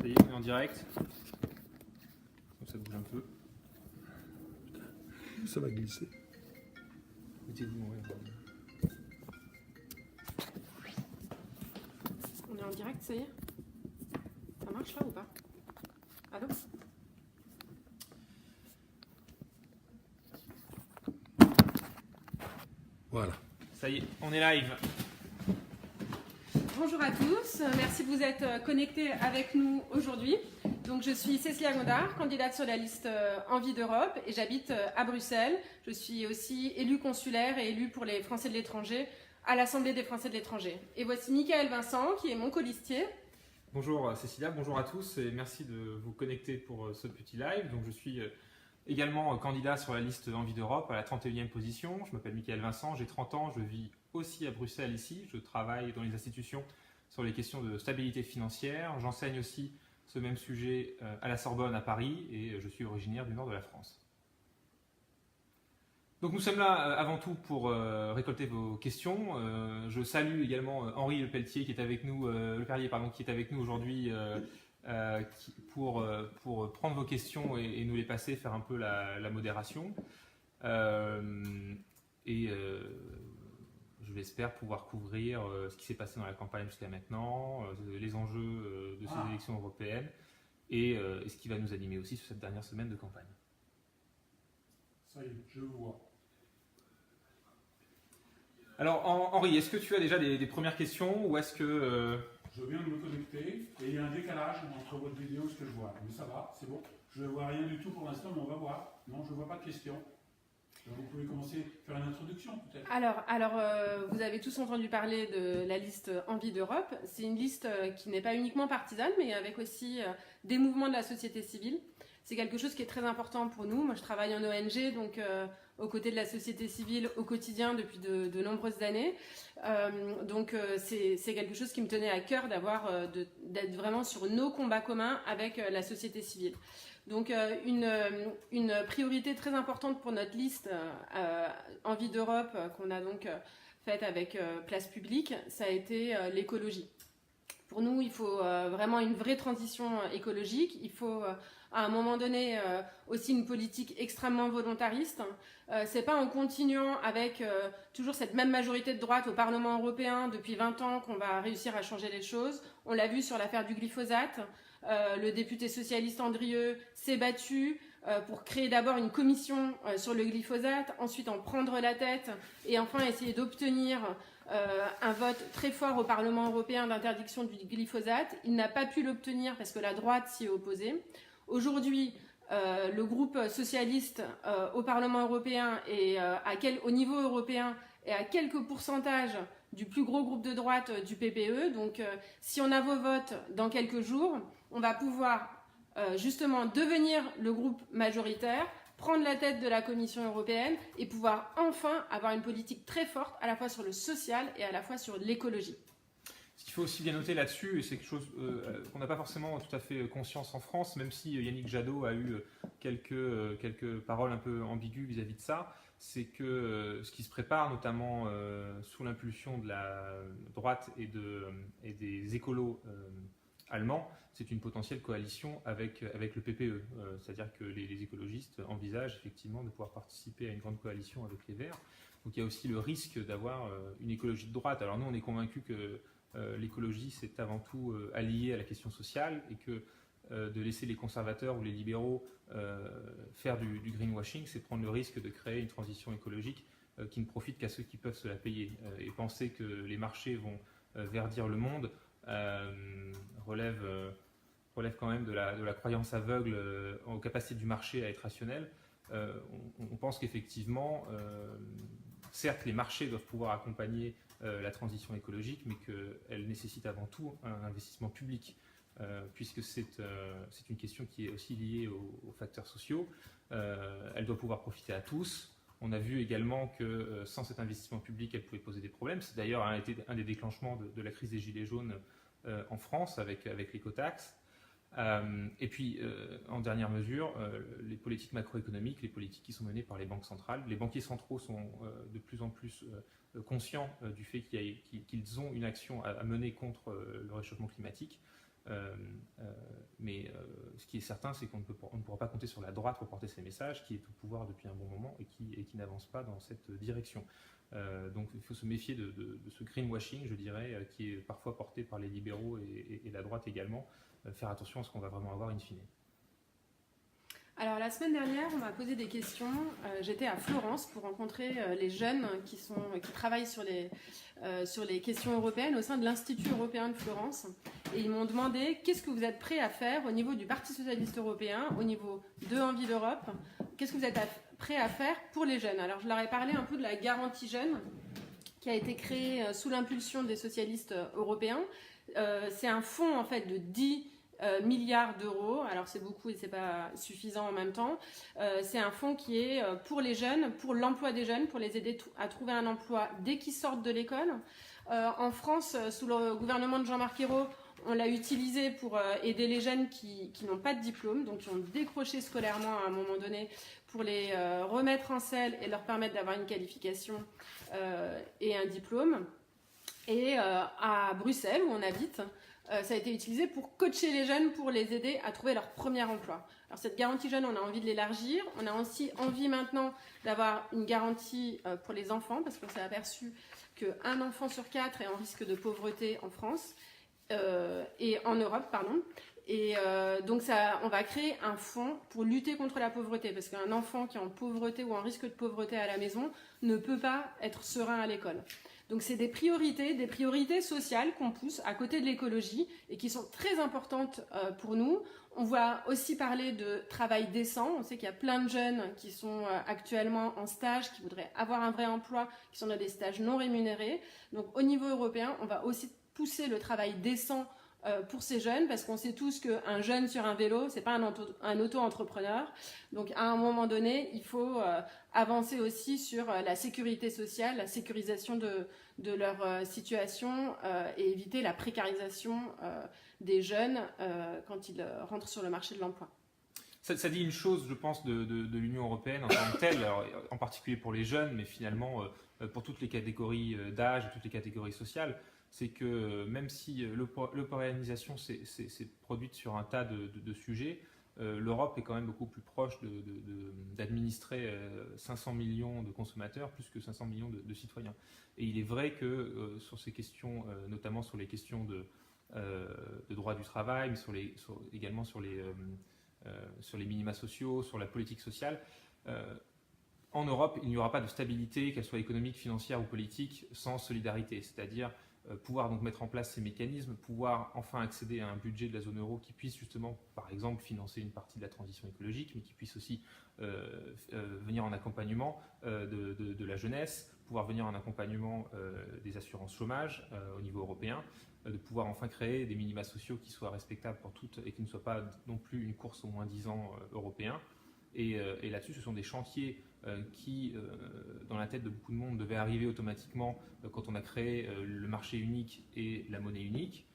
Ça y est, on est en direct. Donc ça bouge un peu. Ça va glisser. Mettez-vous, ouais. On est en direct, ça y est? Ça marche là ou pas? Allô? Voilà. Ça y est, on est live. Bonjour à tous, merci de vous être connectés avec nous aujourd'hui. Donc, je suis Cécilia Gondard, candidate sur la liste Envie d'Europe et j'habite à Bruxelles. Je suis aussi élue consulaire et élue pour les Français de l'étranger à l'Assemblée des Français de l'étranger. Et voici Michael Vincent qui est mon colistier. Bonjour Cécilia, bonjour à tous et merci de vous connecter pour ce petit live. Donc je suis également candidat sur la liste Envie d'Europe à la 31e position. Je m'appelle Michael Vincent, j'ai 30 ans, je vis aussi à Bruxelles ici. Je travaille dans les institutions sur les questions de stabilité financière. J'enseigne aussi ce même sujet à la Sorbonne à Paris et je suis originaire du nord de la France. Donc nous sommes là avant tout pour récolter vos questions. Je salue également Henri Lepelletier qui est avec nous, qui est avec nous aujourd'hui pour prendre vos questions et nous les passer, faire un peu la modération. Je l'espère pouvoir couvrir ce qui s'est passé dans la campagne jusqu'à maintenant, les enjeux de ces élections européennes et ce qui va nous animer aussi sur cette dernière semaine de campagne. Ça y est, je vois. Alors Henri, est-ce que tu as déjà des premières questions ou est-ce que... Je viens de me connecter et il y a un décalage entre votre vidéo et ce que je vois. Mais ça va, c'est bon. Je ne vois rien du tout pour l'instant, mais on va voir. Non, je ne vois pas de questions. Alors, vous pouvez commencer à faire une introduction peut-être. Alors, vous avez tous entendu parler de la liste Envie d'Europe. C'est une liste qui n'est pas uniquement partisane, mais avec aussi des mouvements de la société civile. C'est quelque chose qui est très important pour nous. Moi, je travaille en ONG, donc aux côtés de la société civile au quotidien depuis de nombreuses années. C'est quelque chose qui me tenait à cœur d'être vraiment sur nos combats communs avec la société civile. Donc une priorité très importante pour notre liste Envie d'Europe qu'on a donc faite avec Place Publique, ça a été l'écologie. Pour nous, il faut vraiment une vraie transition écologique. Il faut à un moment donné aussi une politique extrêmement volontariste. C'est pas en continuant avec toujours cette même majorité de droite au Parlement européen depuis 20 ans qu'on va réussir à changer les choses. On l'a vu sur l'affaire du glyphosate. Le député socialiste Andrieux s'est battu pour créer d'abord une commission sur le glyphosate, ensuite en prendre la tête et enfin essayer d'obtenir un vote très fort au Parlement européen d'interdiction du glyphosate. Il n'a pas pu l'obtenir parce que la droite s'y est opposée. Aujourd'hui, le groupe socialiste au Parlement européen et au niveau européen est à quelques pourcentages du plus gros groupe de droite du PPE. Donc, si on a vos votes dans quelques jours, on va pouvoir justement devenir le groupe majoritaire, prendre la tête de la Commission européenne et pouvoir enfin avoir une politique très forte à la fois sur le social et à la fois sur l'écologie. Ce qu'il faut aussi bien noter là-dessus, et c'est quelque chose qu'on n'a pas forcément tout à fait conscience en France, même si Yannick Jadot a eu quelques paroles un peu ambiguës vis-à-vis de ça, c'est que ce qui se prépare, notamment sous l'impulsion de la droite et des écolos allemands, c'est une potentielle coalition avec le PPE. C'est-à-dire que les écologistes envisagent effectivement de pouvoir participer à une grande coalition avec les Verts. Donc il y a aussi le risque d'avoir une écologie de droite. Alors nous, on est convaincus que l'écologie, c'est avant tout allié à la question sociale et que de laisser les conservateurs ou les libéraux faire du greenwashing, c'est prendre le risque de créer une transition écologique qui ne profite qu'à ceux qui peuvent se la payer. Et penser que les marchés vont verdir le monde relève quand même de la croyance aveugle aux capacités du marché à être rationnel. On pense qu'effectivement, certes, les marchés doivent pouvoir accompagner la transition écologique, mais qu'elle nécessite avant tout un investissement public, puisque c'est une question qui est aussi liée aux facteurs sociaux. Elle doit pouvoir profiter à tous. On a vu également que sans cet investissement public, elle pouvait poser des problèmes. C'est d'ailleurs un des déclenchements de la crise des Gilets jaunes en France avec l'écotaxe. Et puis, en dernière mesure, les politiques macroéconomiques, les politiques qui sont menées par les banques centrales. Les banquiers centraux sont de plus en plus conscients du fait qu'ils ont une action à mener contre le réchauffement climatique. Mais ce qui est certain, c'est qu'on ne pourra pas compter sur la droite pour porter ces messages, qui est au pouvoir depuis un bon moment et qui n'avance pas dans cette direction. Donc il faut se méfier de ce greenwashing, je dirais, qui est parfois porté par les libéraux et la droite également. Faire attention à ce qu'on va vraiment avoir in fine. Alors la semaine dernière, on m'a posé des questions. J'étais à Florence pour rencontrer les jeunes qui travaillent sur les questions européennes au sein de l'Institut européen de Florence. Et ils m'ont demandé qu'est-ce que vous êtes prêts à faire au niveau du Parti socialiste européen, au niveau de Envie d'Europe. Qu'est-ce que vous êtes prêts à faire pour les jeunes? Alors je leur ai parlé un peu de la garantie jeune qui a été créée sous l'impulsion des socialistes européens. C'est un fonds en fait de 10 milliards d'euros, alors c'est beaucoup et c'est pas suffisant en même temps. C'est un fonds qui est pour les jeunes, pour l'emploi des jeunes, pour les aider à trouver un emploi dès qu'ils sortent de l'école. En France, sous le gouvernement de Jean-Marc Ayrault, on l'a utilisé pour aider les jeunes qui n'ont pas de diplôme, donc qui ont décroché scolairement à un moment donné, pour les remettre en selle et leur permettre d'avoir une qualification et un diplôme. Et à Bruxelles, où on habite, ça a été utilisé pour coacher les jeunes, pour les aider à trouver leur premier emploi. Alors cette garantie jeune, on a envie de l'élargir. On a aussi envie maintenant d'avoir une garantie pour les enfants, parce qu'on s'est aperçu qu'un enfant sur 4 est en risque de pauvreté en France, et en Europe, pardon. Et donc on va créer un fonds pour lutter contre la pauvreté, parce qu'un enfant qui est en pauvreté ou en risque de pauvreté à la maison ne peut pas être serein à l'école. Donc c'est des priorités sociales qu'on pousse à côté de l'écologie et qui sont très importantes pour nous. On va aussi parler de travail décent. On sait qu'il y a plein de jeunes qui sont actuellement en stage, qui voudraient avoir un vrai emploi, qui sont dans des stages non rémunérés. Donc au niveau européen, on va aussi pousser le travail décent pour ces jeunes, parce qu'on sait tous qu'un jeune sur un vélo, c'est pas un auto-entrepreneur. Donc à un moment donné, il faut avancer aussi sur la sécurité sociale, la sécurisation de leur situation et éviter la précarisation des jeunes quand ils rentrent sur le marché de l'emploi. Ça dit une chose, je pense, de l'Union européenne en tant que telle, alors, en particulier pour les jeunes, mais finalement pour toutes les catégories d'âge et toutes les catégories sociales. C'est que même si l'européanisation s'est produite sur un tas de sujets, l'Europe est quand même beaucoup plus proche d'administrer 500 millions de consommateurs plus que 500 millions de citoyens. Et il est vrai que sur ces questions, notamment sur les questions de droit du travail, mais également sur les minima sociaux, sur la politique sociale, en Europe, il n'y aura pas de stabilité, qu'elle soit économique, financière ou politique, sans solidarité. C'est-à-dire pouvoir donc mettre en place ces mécanismes, pouvoir enfin accéder à un budget de la zone euro qui puisse justement, par exemple, financer une partie de la transition écologique, mais qui puisse aussi venir en accompagnement de la jeunesse, pouvoir venir en accompagnement des assurances chômage au niveau européen, de pouvoir enfin créer des minima sociaux qui soient respectables pour toutes et qui ne soient pas non plus une course au moins 10 ans européen. Et là-dessus, ce sont des chantiers qui, dans la tête de beaucoup de monde, devaient arriver automatiquement quand on a créé le marché unique et la monnaie unique.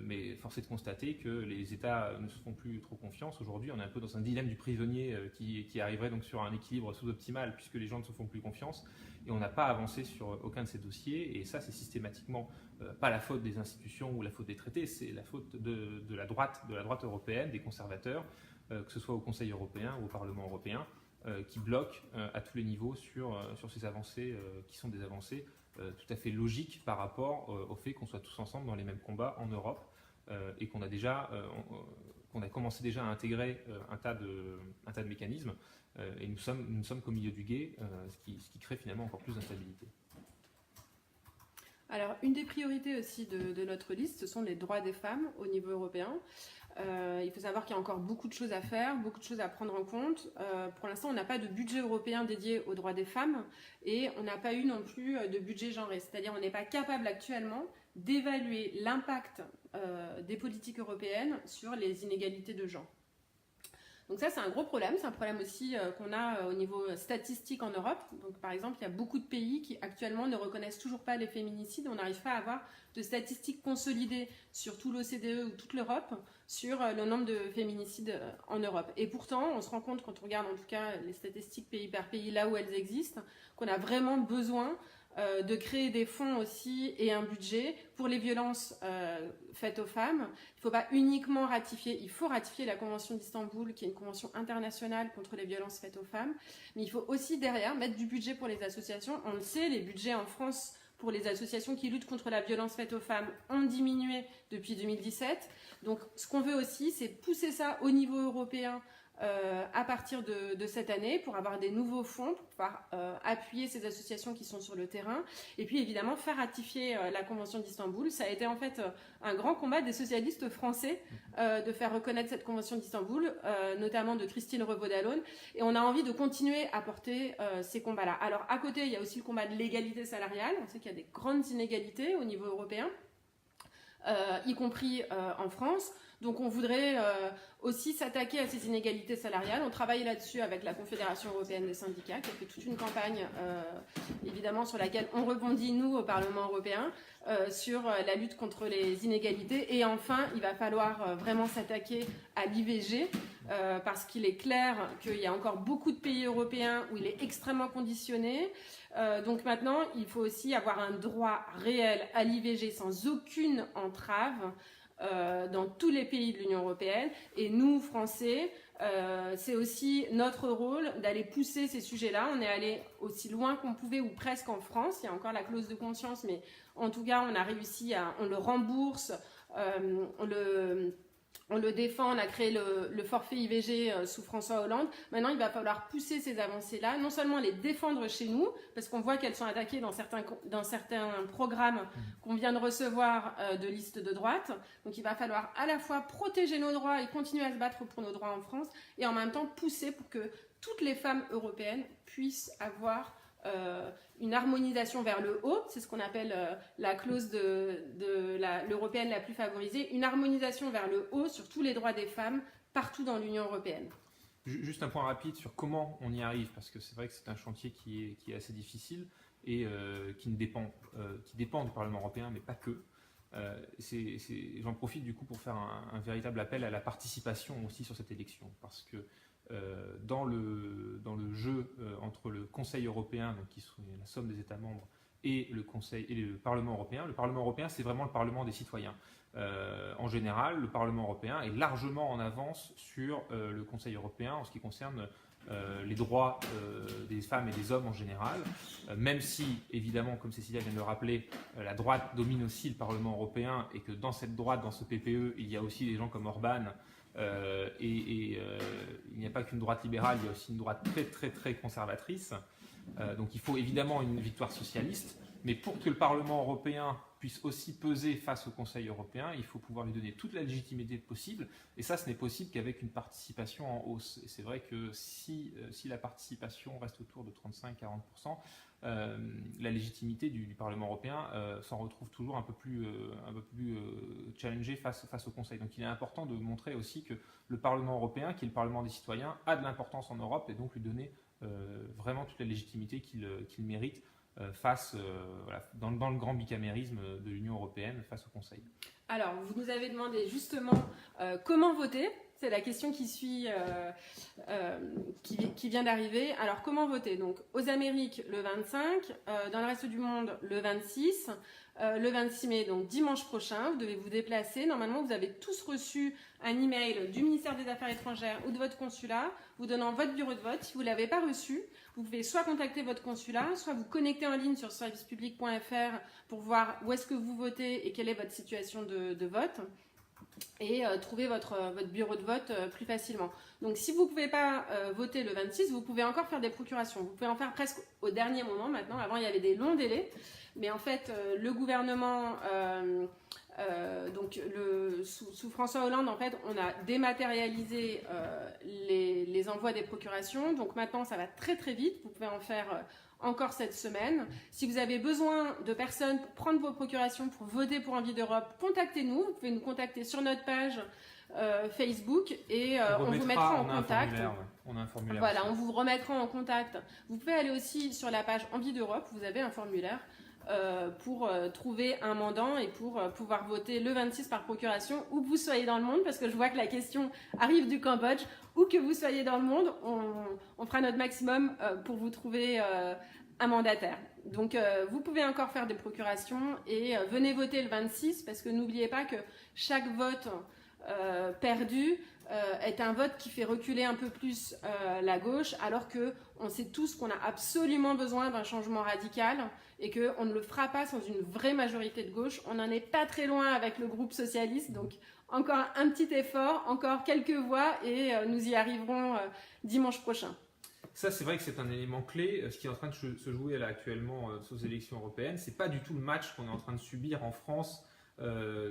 Mais force est de constater que les États ne se font plus trop confiance. Aujourd'hui, on est un peu dans un dilemme du prisonnier qui arriverait donc sur un équilibre sous-optimal puisque les gens ne se font plus confiance. Et on n'a pas avancé sur aucun de ces dossiers. Et ça, c'est systématiquement pas la faute des institutions ou la faute des traités, c'est la faute de la droite européenne, des conservateurs, que ce soit au Conseil européen ou au Parlement européen, qui bloquent à tous les niveaux sur ces avancées qui sont des avancées tout à fait logiques par rapport au fait qu'on soit tous ensemble dans les mêmes combats en Europe et qu'on a commencé déjà à intégrer un tas de mécanismes et nous sommes qu'au milieu du gué, ce qui crée finalement encore plus d'instabilité. Alors, une des priorités aussi de notre liste, ce sont les droits des femmes au niveau européen. Il faut savoir qu'il y a encore beaucoup de choses à faire, beaucoup de choses à prendre en compte. Pour l'instant, on n'a pas de budget européen dédié aux droits des femmes et on n'a pas eu non plus de budget genré. C'est-à-dire on n'est pas capable actuellement d'évaluer l'impact des politiques européennes sur les inégalités de genre. Donc ça, c'est un gros problème. C'est un problème aussi qu'on a au niveau statistique en Europe. Donc par exemple, il y a beaucoup de pays qui actuellement ne reconnaissent toujours pas les féminicides. On n'arrive pas à avoir de statistiques consolidées sur tout l'OCDE ou toute l'Europe sur le nombre de féminicides en Europe. Et pourtant, on se rend compte quand on regarde en tout cas les statistiques pays par pays, là où elles existent, qu'on a vraiment besoin de créer des fonds aussi et un budget pour les violences faites aux femmes. Il ne faut pas uniquement ratifier, il faut ratifier la Convention d'Istanbul, qui est une convention internationale contre les violences faites aux femmes, mais il faut aussi derrière mettre du budget pour les associations. On le sait, les budgets en France pour les associations qui luttent contre la violence faite aux femmes ont diminué depuis 2017. Donc ce qu'on veut aussi, c'est pousser ça au niveau européen à partir de cette année pour avoir des nouveaux fonds, pour pouvoir appuyer ces associations qui sont sur le terrain et puis évidemment faire ratifier la Convention d'Istanbul. Ça a été en fait un grand combat des socialistes français de faire reconnaître cette Convention d'Istanbul, notamment de Christine Revaud-Dallon, et on a envie de continuer à porter ces combats-là. Alors à côté, il y a aussi le combat de l'égalité salariale. On sait qu'il y a des grandes inégalités au niveau européen, y compris en France. Donc on voudrait aussi s'attaquer à ces inégalités salariales. On travaille là-dessus avec la Confédération européenne des syndicats, qui a fait toute une campagne, évidemment, sur laquelle on rebondit, nous, au Parlement européen, sur la lutte contre les inégalités. Et enfin, il va falloir vraiment s'attaquer à l'IVG, parce qu'il est clair qu'il y a encore beaucoup de pays européens où il est extrêmement conditionné. Donc maintenant, il faut aussi avoir un droit réel à l'IVG sans aucune entrave, dans tous les pays de l'Union européenne. Et nous, Français, c'est aussi notre rôle d'aller pousser ces sujets-là. On est allé aussi loin qu'on pouvait, ou presque en France. Il y a encore la clause de conscience, mais en tout cas, on a réussi on le rembourse, on le défend, on a créé le forfait IVG sous François Hollande. Maintenant, il va falloir pousser ces avancées-là, non seulement les défendre chez nous, parce qu'on voit qu'elles sont attaquées dans certains programmes qu'on vient de recevoir de listes de droite. Donc, il va falloir à la fois protéger nos droits et continuer à se battre pour nos droits en France, et en même temps pousser pour que toutes les femmes européennes puissent avoir une harmonisation vers le haut, c'est ce qu'on appelle la clause l'européenne la plus favorisée, une harmonisation vers le haut sur tous les droits des femmes partout dans l'Union européenne. Juste un point rapide sur comment on y arrive, parce que c'est vrai que c'est un chantier qui est assez difficile et qui dépend du Parlement européen, mais pas que. J'en profite du coup pour faire un véritable appel à la participation aussi sur cette élection, parce que dans le jeu entre le Conseil européen, donc qui sont la somme des États membres, et le Conseil et le Parlement européen, c'est vraiment le Parlement des citoyens. En général, le Parlement européen est largement en avance sur le Conseil européen en ce qui concerne les droits des femmes et des hommes en général, même si, évidemment, comme Cécilia vient de le rappeler, la droite domine aussi le Parlement européen et que dans cette droite, dans ce PPE, il y a aussi des gens comme Orban. Il n'y a pas qu'une droite libérale, il y a aussi une droite très très très conservatrice. Donc il faut évidemment une victoire socialiste, mais pour que le Parlement européen puisse aussi peser face au Conseil européen, il faut pouvoir lui donner toute la légitimité possible, et ça ce n'est possible qu'avec une participation en hausse. Et c'est vrai que si la participation reste autour de 35-40%, la légitimité du Parlement européen s'en retrouve toujours un peu plus challengée face au Conseil. Donc il est important de montrer aussi que le Parlement européen, qui est le Parlement des citoyens, a de l'importance en Europe et donc lui donner vraiment toute la légitimité qu'il mérite dans le grand bicamérisme de l'Union européenne face au Conseil. Alors, vous nous avez demandé justement comment voter. C'est la question qui vient d'arriver. Alors, comment voter? Donc, aux Amériques, le 25, dans le reste du monde, le 26, le 26 mai, donc dimanche prochain, vous devez vous déplacer. Normalement, vous avez tous reçu un email du ministère des Affaires étrangères ou de votre consulat vous donnant votre bureau de vote. Si vous ne l'avez pas reçu, vous pouvez soit contacter votre consulat, soit vous connecter en ligne sur servicepublic.fr pour voir où est-ce que vous votez et quelle est votre situation de vote, et trouver votre bureau de vote plus facilement. Donc si vous ne pouvez pas voter le 26, vous pouvez encore faire des procurations. Vous pouvez en faire presque au dernier moment maintenant. Avant, il y avait des longs délais. Mais en fait, le gouvernement, sous François Hollande, en fait, on a dématérialisé les envois des procurations. Donc maintenant, ça va très très vite. Vous pouvez en faire encore cette semaine. Si vous avez besoin de personnes pour prendre vos procurations, pour voter pour Envie d'Europe, contactez-nous. Vous pouvez nous contacter sur notre page Facebook et on vous mettra en contact. On a un formulaire. Voilà, on vous remettra en contact. Vous pouvez aller aussi sur la page Envie d'Europe. Vous avez un formulaire pour trouver un mandant et pour pouvoir voter le 26 par procuration, où que vous soyez dans le monde, parce que je vois que la question arrive du Cambodge. Où que vous soyez dans le monde, on fera notre maximum pour vous trouver un mandataire. Donc vous pouvez encore faire des procurations et venez voter le 26 parce que n'oubliez pas que chaque vote perdu est un vote qui fait reculer un peu plus la gauche, alors qu'on sait tous qu'on a absolument besoin d'un changement radical et qu'on ne le fera pas sans une vraie majorité de gauche. On n'en est pas très loin avec le groupe socialiste, donc encore un petit effort, encore quelques voix et nous y arriverons dimanche prochain. Ça, c'est vrai que c'est un élément clé. Ce qui est en train de se jouer là actuellement aux élections européennes, c'est pas du tout le match qu'on est en train de subir en France,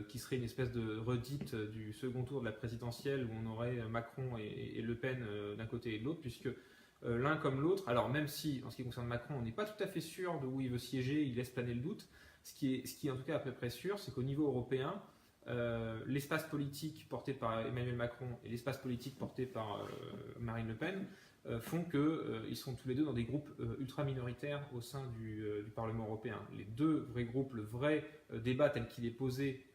qui serait une espèce de redite du second tour de la présidentielle où on aurait Macron et Le Pen d'un côté et de l'autre, puisque l'un comme l'autre, alors même si en ce qui concerne Macron, on n'est pas tout à fait sûr de où il veut siéger, il laisse planer le doute, ce qui est en tout cas à peu près sûr, c'est qu'au niveau européen, l'espace politique porté par Emmanuel Macron et l'espace politique porté par Marine Le Pen font qu'ils sont tous les deux dans des groupes ultra minoritaires au sein du Parlement européen. Les deux vrais groupes, le vrai débat tel qu'il est posé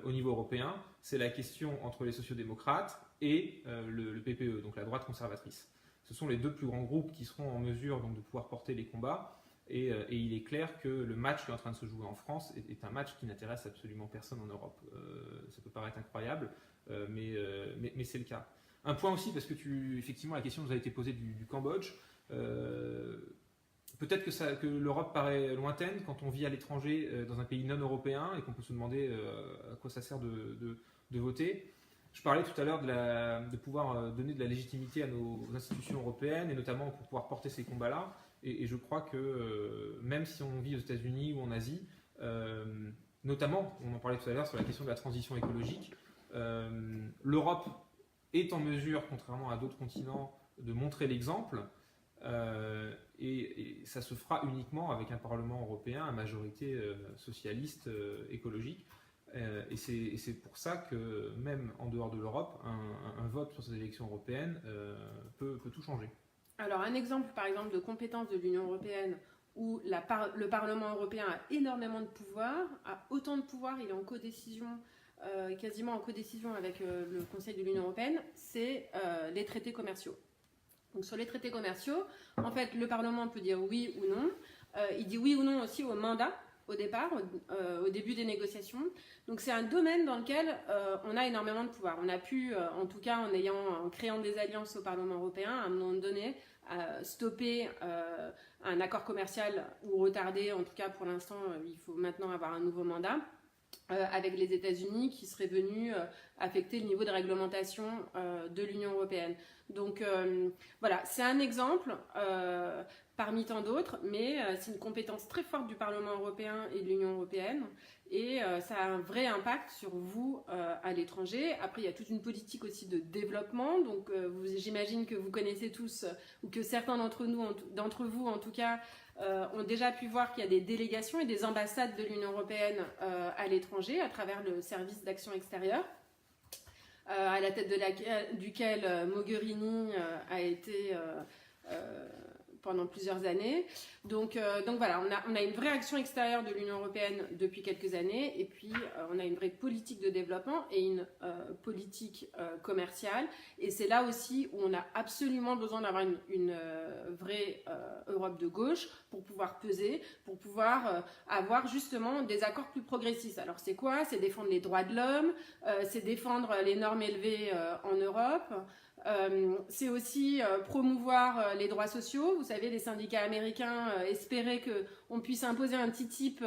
au niveau européen, c'est la question entre les sociodémocrates et le PPE, donc la droite conservatrice. Ce sont les deux plus grands groupes qui seront en mesure donc, de pouvoir porter les combats. Et il est clair que le match qui est en train de se jouer en France est un match qui n'intéresse absolument personne en Europe. Ça peut paraître incroyable, mais c'est le cas. Un point aussi, parce que effectivement la question nous a été posée du Cambodge. Peut-être que l'Europe paraît lointaine quand on vit à l'étranger dans un pays non européen et qu'on peut se demander à quoi ça sert de voter. Je parlais tout à l'heure de pouvoir donner de la légitimité à nos institutions européennes et notamment pour pouvoir porter ces combats-là. Et je crois que même si on vit aux États-Unis ou en Asie, notamment, on en parlait tout à l'heure sur la question de la transition écologique, l'Europe est en mesure, contrairement à d'autres continents, de montrer l'exemple. Et ça se fera uniquement avec un Parlement européen à majorité socialiste écologique. Et c'est pour ça que même en dehors de l'Europe, un vote sur ces élections européennes peut tout changer. Alors un exemple par exemple de compétence de l'Union européenne où le Parlement européen a énormément de pouvoir, a autant de pouvoir, il est en codécision, quasiment en codécision avec le Conseil de l'Union européenne, c'est les traités commerciaux. Donc sur les traités commerciaux, en fait le Parlement peut dire oui ou non, il dit oui ou non aussi au mandat au départ, au début des négociations. Donc c'est un domaine dans lequel on a énormément de pouvoir. On a pu, en tout cas en créant des alliances au Parlement européen, à un moment donné, stopper un accord commercial ou retarder, en tout cas pour l'instant, il faut maintenant avoir un nouveau mandat, avec les États-Unis qui seraient venus affecter le niveau de réglementation de l'Union européenne. Donc voilà, c'est un exemple parmi tant d'autres, mais c'est une compétence très forte du Parlement européen et de l'Union européenne, et ça a un vrai impact sur vous à l'étranger. Après, il y a toute une politique aussi de développement, donc j'imagine que vous connaissez tous, ou que certains d'entre vous en tout cas, ont déjà pu voir qu'il y a des délégations et des ambassades de l'Union européenne à l'étranger à travers le service d'action extérieure, à la tête duquel Mogherini a été pendant plusieurs années. Donc voilà, on a une vraie action extérieure de l'Union européenne depuis quelques années, et puis on a une vraie politique de développement et une politique commerciale. Et c'est là aussi où on a absolument besoin d'avoir une vraie Europe de gauche pour pouvoir peser, pour pouvoir avoir justement des accords plus progressistes. Alors c'est quoi? C'est défendre les droits de l'homme, c'est défendre les normes élevées en Europe. C'est aussi promouvoir les droits sociaux. Vous savez, les syndicats américains espéraient qu'on puisse imposer un petit type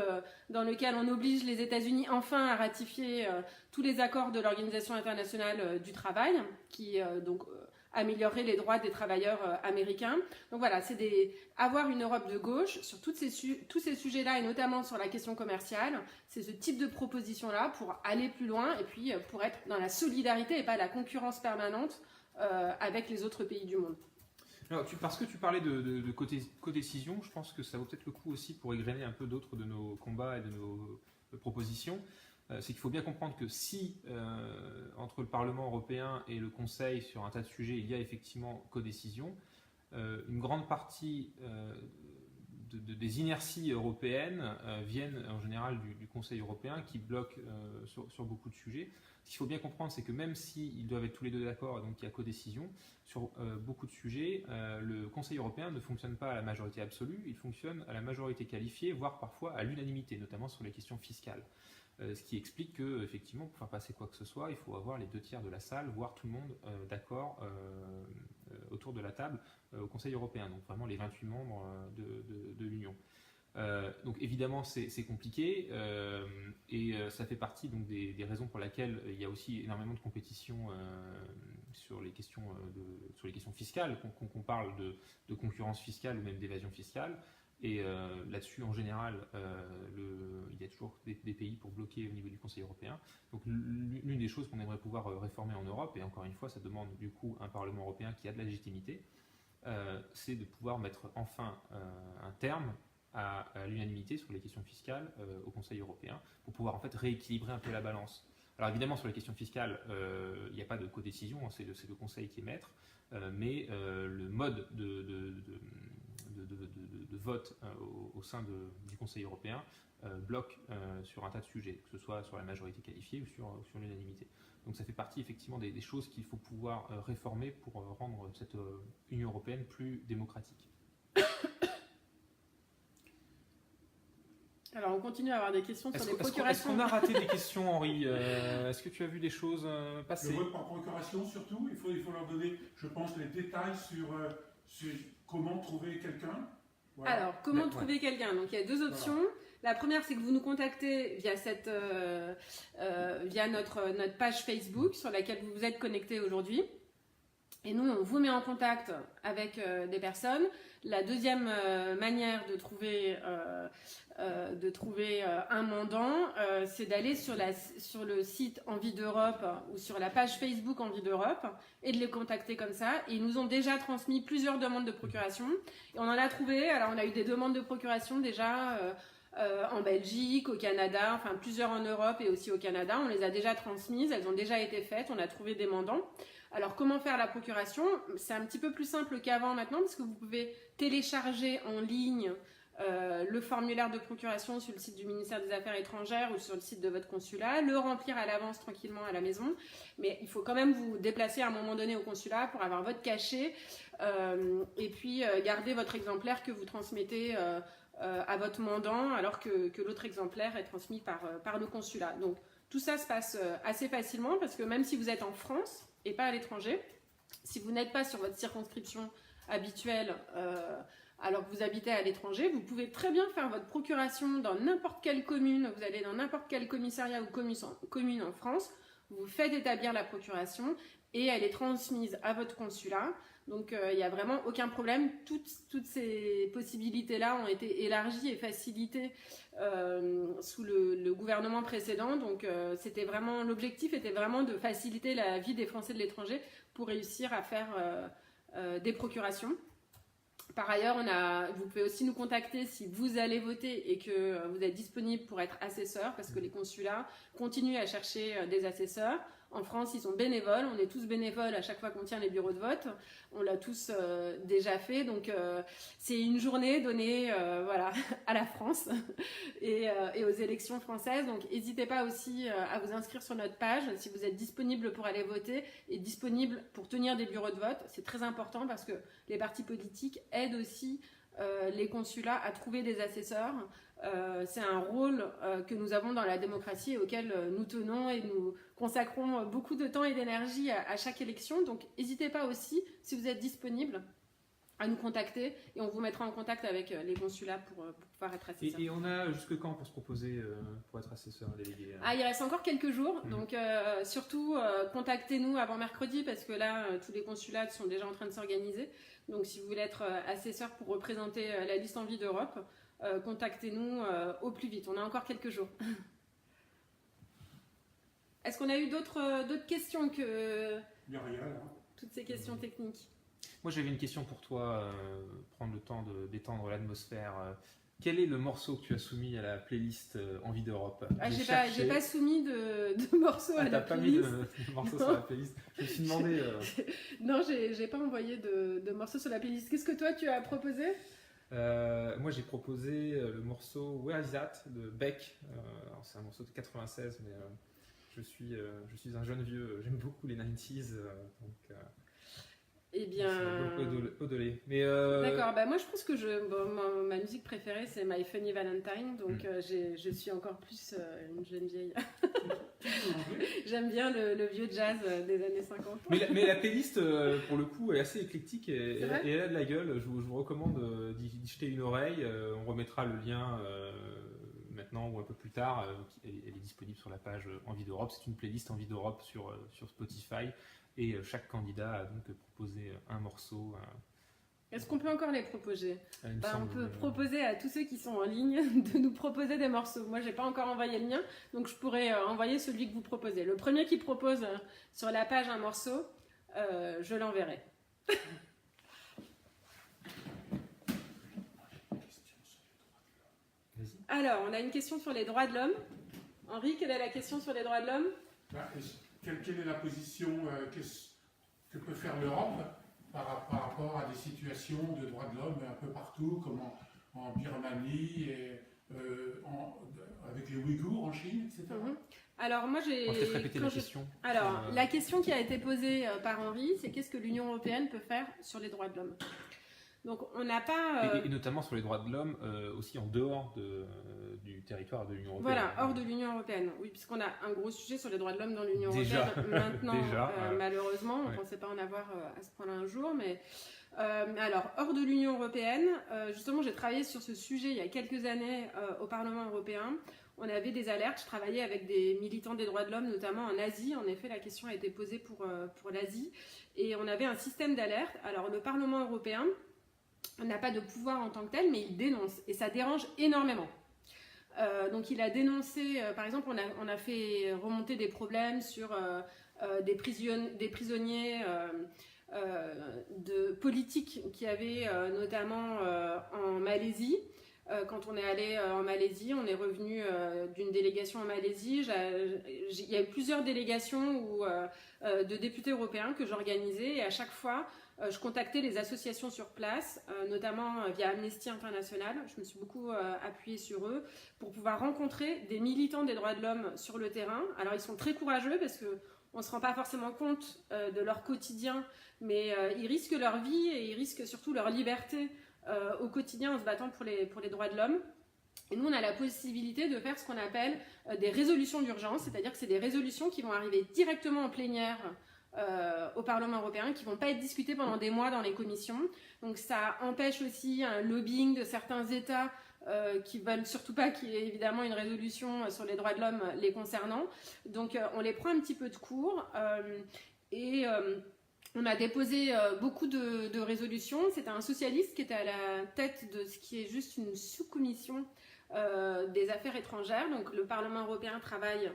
dans lequel on oblige les États-Unis enfin à ratifier tous les accords de l'Organisation internationale du travail, qui donc améliorerait les droits des travailleurs américains. Donc voilà, c'est avoir une Europe de gauche sur tous ces sujets-là, et notamment sur la question commerciale. C'est ce type de proposition-là pour aller plus loin et puis pour être dans la solidarité et pas la concurrence permanente avec les autres pays du monde. Alors, parce que tu parlais de codécision, je pense que ça vaut peut-être le coup aussi pour égrener un peu d'autres de nos combats et de nos propositions. C'est qu'il faut bien comprendre que si entre le Parlement européen et le Conseil sur un tas de sujets, il y a effectivement codécision, une grande partie des inerties européennes viennent en général du Conseil européen qui bloque sur beaucoup de sujets. Ce qu'il faut bien comprendre, c'est que même s'ils doivent être tous les deux d'accord, et donc il y a codécision, sur beaucoup de sujets, le Conseil européen ne fonctionne pas à la majorité absolue, il fonctionne à la majorité qualifiée, voire parfois à l'unanimité, notamment sur les questions fiscales. Ce qui explique que, effectivement, pour faire passer quoi que ce soit, il faut avoir les 2/3 de la salle, voire tout le monde d'accord autour de la table au Conseil européen, donc vraiment les 28 membres de l'Union. Donc évidemment c'est compliqué et ça fait partie donc, des raisons pour lesquelles il y a aussi énormément de compétition sur les questions fiscales, qu'on parle de concurrence fiscale ou même d'évasion fiscale. Et là-dessus, en général, il y a toujours des pays pour bloquer au niveau du Conseil européen. Donc l'une des choses qu'on aimerait pouvoir réformer en Europe, et encore une fois, ça demande du coup un Parlement européen qui a de la légitimité, c'est de pouvoir mettre enfin un terme à l'unanimité sur les questions fiscales au Conseil européen, pour pouvoir en fait rééquilibrer un peu la balance. Alors évidemment, sur les questions fiscales, il n'y a pas de codécision, c'est le Conseil qui est maître, mais le mode de vote au sein du Conseil européen bloque sur un tas de sujets, que ce soit sur la majorité qualifiée ou sur l'unanimité. Donc ça fait partie effectivement des choses qu'il faut pouvoir réformer pour rendre cette Union européenne plus démocratique. Alors on continue à avoir des questions sur les procurations. Est-ce qu'on a raté des questions, Henri? Est-ce que tu as vu des choses passer? Le vote par procuration surtout, il faut leur donner, je pense, les détails sur comment trouver quelqu'un. Voilà. Alors, comment trouver quelqu'un? Donc, il y a deux options. Voilà. La première, c'est que vous nous contactez via notre page Facebook sur laquelle vous vous êtes connecté aujourd'hui. Et nous, on vous met en contact avec des personnes. La deuxième manière de trouver un mandant, c'est d'aller sur le site Envie d'Europe ou sur la page Facebook Envie d'Europe et de les contacter comme ça. Et ils nous ont déjà transmis plusieurs demandes de procuration. Et on en a trouvé. Alors, on a eu des demandes de procuration déjà en Belgique, au Canada, enfin plusieurs en Europe et aussi au Canada. On les a déjà transmises. Elles ont déjà été faites. On a trouvé des mandants. Alors, comment faire la procuration? C'est un petit peu plus simple qu'avant maintenant, parce que vous pouvez télécharger en ligne le formulaire de procuration sur le site du ministère des Affaires étrangères ou sur le site de votre consulat, le remplir à l'avance tranquillement à la maison. Mais il faut quand même vous déplacer à un moment donné au consulat pour avoir votre cachet et puis garder votre exemplaire que vous transmettez à votre mandant, alors que l'autre exemplaire est transmis par le consulat. Donc, tout ça se passe assez facilement, parce que même si vous êtes en France et pas à l'étranger, si vous n'êtes pas sur votre circonscription habituelle alors que vous habitez à l'étranger, vous pouvez très bien faire votre procuration dans n'importe quelle commune. Vous allez dans n'importe quel commissariat ou commune en France, vous faites établir la procuration et elle est transmise à votre consulat. Donc il n'y a vraiment aucun problème. Toutes ces possibilités-là ont été élargies et facilitées sous le gouvernement précédent. Donc l'objectif était vraiment de faciliter la vie des Français de l'étranger pour réussir à faire des procurations. Par ailleurs, vous pouvez aussi nous contacter si vous allez voter et que vous êtes disponible pour être assesseur, parce que les consulats continuent à chercher des assesseurs. En France, ils sont bénévoles. On est tous bénévoles à chaque fois qu'on tient les bureaux de vote. On l'a tous déjà fait. Donc, c'est une journée donnée à la France et aux élections françaises. Donc, n'hésitez pas aussi à vous inscrire sur notre page si vous êtes disponible pour aller voter et disponible pour tenir des bureaux de vote. C'est très important parce que les partis politiques aident aussi les consulats à trouver des assesseurs. C'est un rôle que nous avons dans la démocratie et auquel nous tenons et nous consacrons beaucoup de temps et d'énergie à chaque élection. Donc, n'hésitez pas aussi, si vous êtes disponible, à nous contacter et on vous mettra en contact avec les consulats pour pouvoir être assesseur. Et on a jusque quand pour se proposer pour être assesseur délégué? Il reste encore quelques jours, donc surtout contactez-nous avant mercredi parce que là, tous les consulats sont déjà en train de s'organiser. Donc, si vous voulez être assesseur pour représenter la liste Envie d'Europe, contactez-nous au plus vite. On a encore quelques jours. Est-ce qu'on a eu d'autres questions que toutes ces questions techniques? Moi, j'avais une question pour toi, prendre le temps d'étendre l'atmosphère. Quel est le morceau que tu as soumis à la playlist Envie d'Europe? J'ai pas soumis de morceau à la playlist. T'as pas mis de morceau sur la playlist? Je me suis demandé... Non, j'ai pas envoyé de morceau sur la playlist. Qu'est-ce que toi, tu as proposé? Moi, j'ai proposé le morceau Where Is That de Beck. Alors, c'est un morceau de 96, mais je suis un jeune vieux. J'aime beaucoup les 90s. Donc, Eh bien. Odolé. Mais D'accord, bah moi je pense que ma musique préférée c'est My Funny Valentine, donc je suis encore plus une jeune vieille. J'aime bien le vieux jazz des années 50. Mais la playlist, pour le coup, est assez éclectique et elle a de la gueule. Je vous recommande d'y jeter une oreille. On remettra le lien maintenant ou un peu plus tard. Elle est disponible sur la page Envie d'Europe. C'est une playlist Envie d'Europe sur Spotify. Et chaque candidat a donc proposé un morceau. Est-ce qu'on peut encore les proposer? On peut que... proposer à tous ceux qui sont en ligne de nous proposer des morceaux. Moi, j'ai pas encore envoyé le mien, donc je pourrais envoyer celui que vous proposez. Le premier qui propose sur la page un morceau, je l'enverrai. Alors, on a une question sur les droits de l'homme. Henri, quelle est la question sur les droits de l'homme? Quelle est la position que peut faire l'Europe par rapport à des situations de droits de l'homme un peu partout, comme en Birmanie, et, avec les Ouïghours en Chine, etc. Alors moi j'ai... On va peut-être répéter la question. Alors la question qui a été posée par Henri, c'est qu'est-ce que l'Union européenne peut faire sur les droits de l'homme? Donc on n'a pas... Et notamment sur les droits de l'homme, aussi en dehors du territoire de l'Union européenne. Voilà, hors de l'Union européenne. Oui, puisqu'on a un gros sujet sur les droits de l'homme dans l'Union européenne maintenant, malheureusement. On ne pensait pas en avoir à ce point-là un jour. Mais alors, hors de l'Union européenne, justement, j'ai travaillé sur ce sujet il y a quelques années au Parlement européen. On avait des alertes. Je travaillais avec des militants des droits de l'homme, notamment en Asie. En effet, la question a été posée pour l'Asie. Et on avait un système d'alerte. Alors, le Parlement européen n'a pas de pouvoir en tant que tel, mais il dénonce. Et ça dérange énormément. Donc il a dénoncé, par exemple, on a fait remonter des problèmes sur des prisonniers de politique qu'il y avait notamment en Malaisie. Quand on est allé en Malaisie, on est revenu d'une délégation en Malaisie. Il y a eu plusieurs délégations de députés européens que j'organisais et à chaque fois, je contactais les associations sur place, notamment via Amnesty International. Je me suis beaucoup appuyée sur eux pour pouvoir rencontrer des militants des droits de l'homme sur le terrain. Alors ils sont très courageux parce qu'on ne se rend pas forcément compte de leur quotidien, mais ils risquent leur vie et ils risquent surtout leur liberté au quotidien en se battant pour les droits de l'homme. Et nous, on a la possibilité de faire ce qu'on appelle des résolutions d'urgence, c'est-à-dire que c'est des résolutions qui vont arriver directement en plénière au Parlement européen, qui ne vont pas être discutées pendant des mois dans les commissions. Donc ça empêche aussi un lobbying de certains États qui ne veulent surtout pas qu'il y ait évidemment une résolution sur les droits de l'homme les concernant. Donc on les prend un petit peu de court et on a déposé beaucoup de résolutions. C'était un socialiste qui était à la tête de ce qui est juste une sous-commission des affaires étrangères. Donc le Parlement européen travaille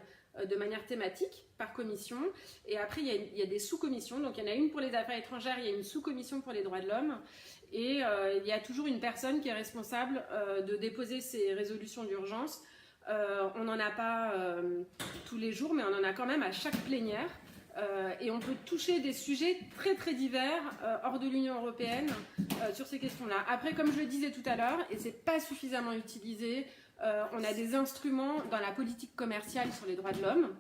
de manière thématique par commission et après il y a des sous-commissions, donc il y en a une pour les affaires étrangères, il y a une sous-commission pour les droits de l'homme et il y a toujours une personne qui est responsable de déposer ces résolutions d'urgence. On n'en a pas tous les jours, mais on en a quand même à chaque plénière et on peut toucher des sujets très très divers hors de l'Union européenne sur ces questions-là. Après, comme je le disais tout à l'heure, et c'est pas suffisamment utilisé, on a des instruments dans la politique commerciale sur les droits de l'homme.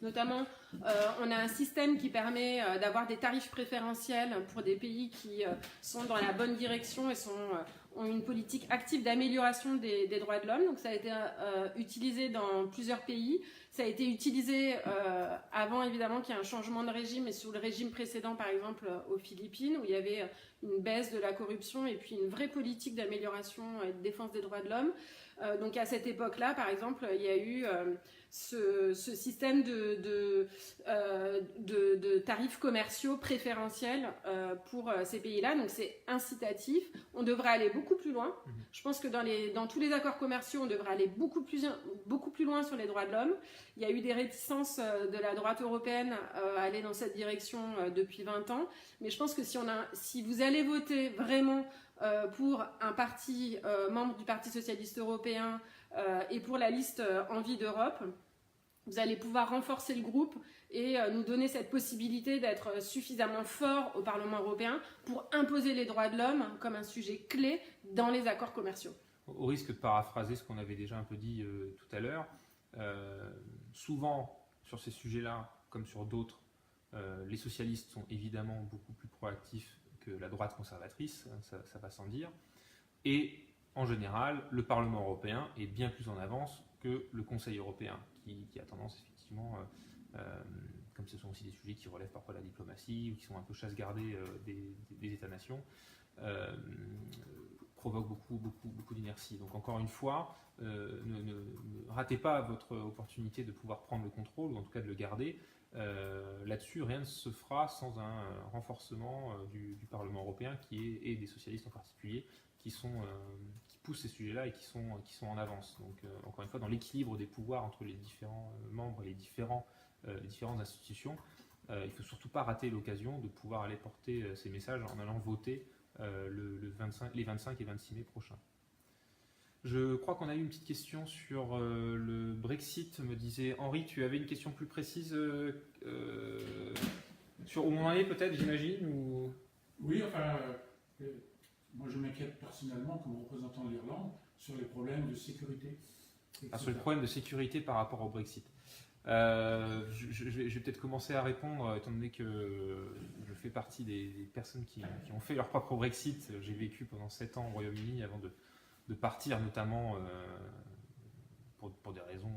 Notamment, on a un système qui permet d'avoir des tarifs préférentiels pour des pays qui sont dans la bonne direction et ont une politique active d'amélioration des droits de l'homme. Donc ça a été utilisé dans plusieurs pays. Ça a été utilisé avant, évidemment, qu'il y ait un changement de régime, et sous le régime précédent, par exemple, aux Philippines, où il y avait une baisse de la corruption et puis une vraie politique d'amélioration et de défense des droits de l'homme. Donc à cette époque-là, par exemple, il y a eu ce système de tarifs commerciaux préférentiels pour ces pays-là. Donc c'est incitatif. On devrait aller beaucoup plus loin. Je pense que dans tous les accords commerciaux, on devrait aller beaucoup plus loin sur les droits de l'homme. Il y a eu des réticences de la droite européenne à aller dans cette direction depuis 20 ans. Mais je pense que si vous allez voter vraiment pour un parti membre du Parti socialiste européen et pour la liste Envie d'Europe, vous allez pouvoir renforcer le groupe et nous donner cette possibilité d'être suffisamment fort au Parlement européen pour imposer les droits de l'homme comme un sujet clé dans les accords commerciaux. Au risque de paraphraser ce qu'on avait déjà un peu dit tout à l'heure, souvent sur ces sujets-là, comme sur d'autres, les socialistes sont évidemment beaucoup plus proactifs que la droite conservatrice, ça va sans dire, et en général, le Parlement européen est bien plus en avance que le Conseil européen, qui a tendance effectivement, comme ce sont aussi des sujets qui relèvent parfois de la diplomatie ou qui sont un peu chasse-gardée des États-nations, provoque beaucoup d'inertie. Donc encore une fois, ne ratez pas votre opportunité de pouvoir prendre le contrôle, ou en tout cas de le garder. Là-dessus, rien ne se fera sans un renforcement du Parlement européen et des socialistes en particulier, qui poussent ces sujets-là et qui sont en avance. Donc encore une fois, dans l'équilibre des pouvoirs entre les différents membres et les différentes institutions, il ne faut surtout pas rater l'occasion de pouvoir aller porter ces messages en allant voter les 25 et 26 mai prochains. Je crois qu'on a eu une petite question sur le Brexit, me disait Henri. Tu avais une question plus précise sur où on en est peut-être, j'imagine ou... Oui, enfin, moi je m'inquiète personnellement comme représentant de l'Irlande sur les problèmes de sécurité. Sur les problèmes de sécurité par rapport au Brexit. Je vais peut-être commencer à répondre, étant donné que je fais partie des personnes qui ont fait leur propre Brexit. J'ai vécu pendant 7 ans au Royaume-Uni avant de partir, notamment pour des raisons...